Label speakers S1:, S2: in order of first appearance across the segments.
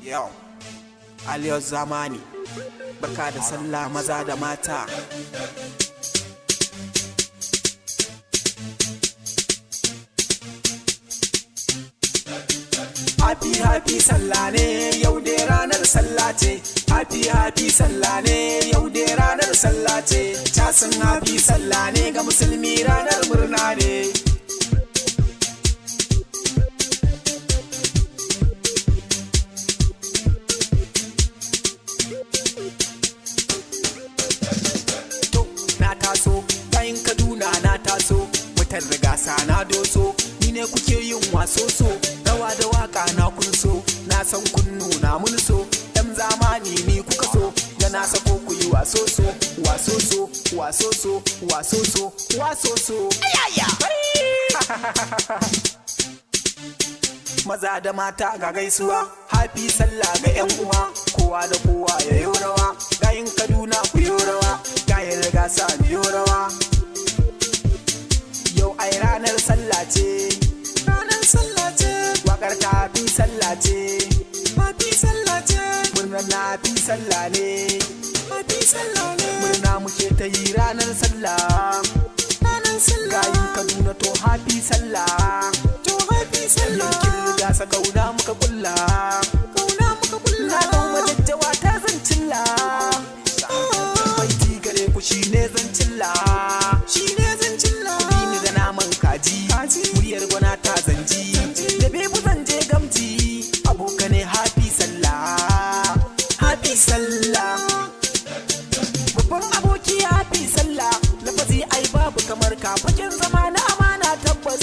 S1: Yau, Aliyar zamani, barka da sallah maza da mata. Happy sallah ne yau dai ranar sallah ce. Happy sallah ne yau dai ranar sallah ce. Casin happy sallah ne ga musulmi ranar murna ne. Bayan Kaduna na taso, mutan rigasa na doso, ni ne kuke yin wasoso, rawa da waka na kunso, na san kun nuna mun so, ɗan zamani ni kuka so, da na sako ku yi wasoso, wasoso, wasoso, wasoso, wasoso, ayaya! Maza da mata ga gaisuwa, happy sallah ga 'yan uwa, kowa da kowa ya yi rawa, gayin Kaduna ku yi rawa, gayin rigasa biyo rawa. Yau ai ranar sallah ce, ranar sallah ce, wakar ta happy sallah ce, happy sallah ce, murnar na happy sallah ne, happy sallah ne, murna muke ta yi ranar sallah, ranar sallah, gayin Kaduna to happy sallah, to happy sallah, yankin rigasa kauna muka kulla, kauna muka kulla, na ɗan majajjawa ta zan cilla, baiti gare ku shi ne zan cilla, shi ne zan cilla, ni da naman kaji, muryar gwana ta zanji, da bebu zan je gamji, abokane happy sallah, happy sallah, babban aboki happy sallah, lafazi ai babu kamar ka, fagen zama na amana tabbas,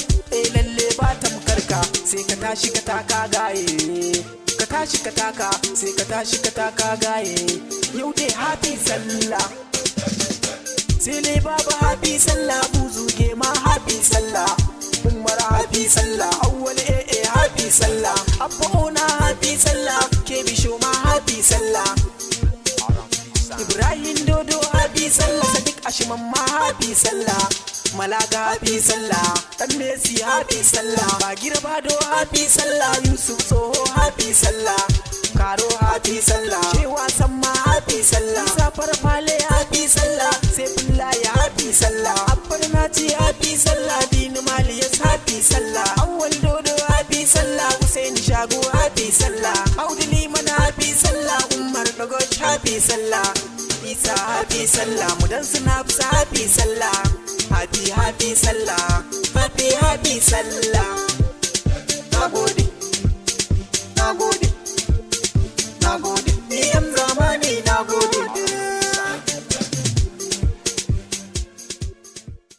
S1: lalle ba tamkar ka, sai ka tashi ka taka gaye, ka tashi ka taka, sai ka tashi ka taka gaye, yau dai happy sallah. Sai ne babu happy sallah, buzuge ma happy sallah, umar happy sallah, awwal happy sallah, abba ona happy sallah, kebisho ma happy sallah, Ibrahim Dodo happy sallah, Sadiq Ashiman ma happy sallah, Malaga happy sallah, Dan Messi happy sallah, Bagir Bado happy sallah, Yusuf Soho happy sallah, Karo happy sallah, Shewa Samma happy sallah, Safar Fale happy sallah, Sefullah ya happy sallah, Abbar Naci happy sallah, Dini Maliyas happy sallah, Awwal Dodo happy sallah, Hussein Shago happy sallah, Audu Liman happy sallah, Umar Dogoch happy sallah, Isa happy sallah, Mudan Sunafsa happy sallah, happy sallah, happy sallah. Nagode.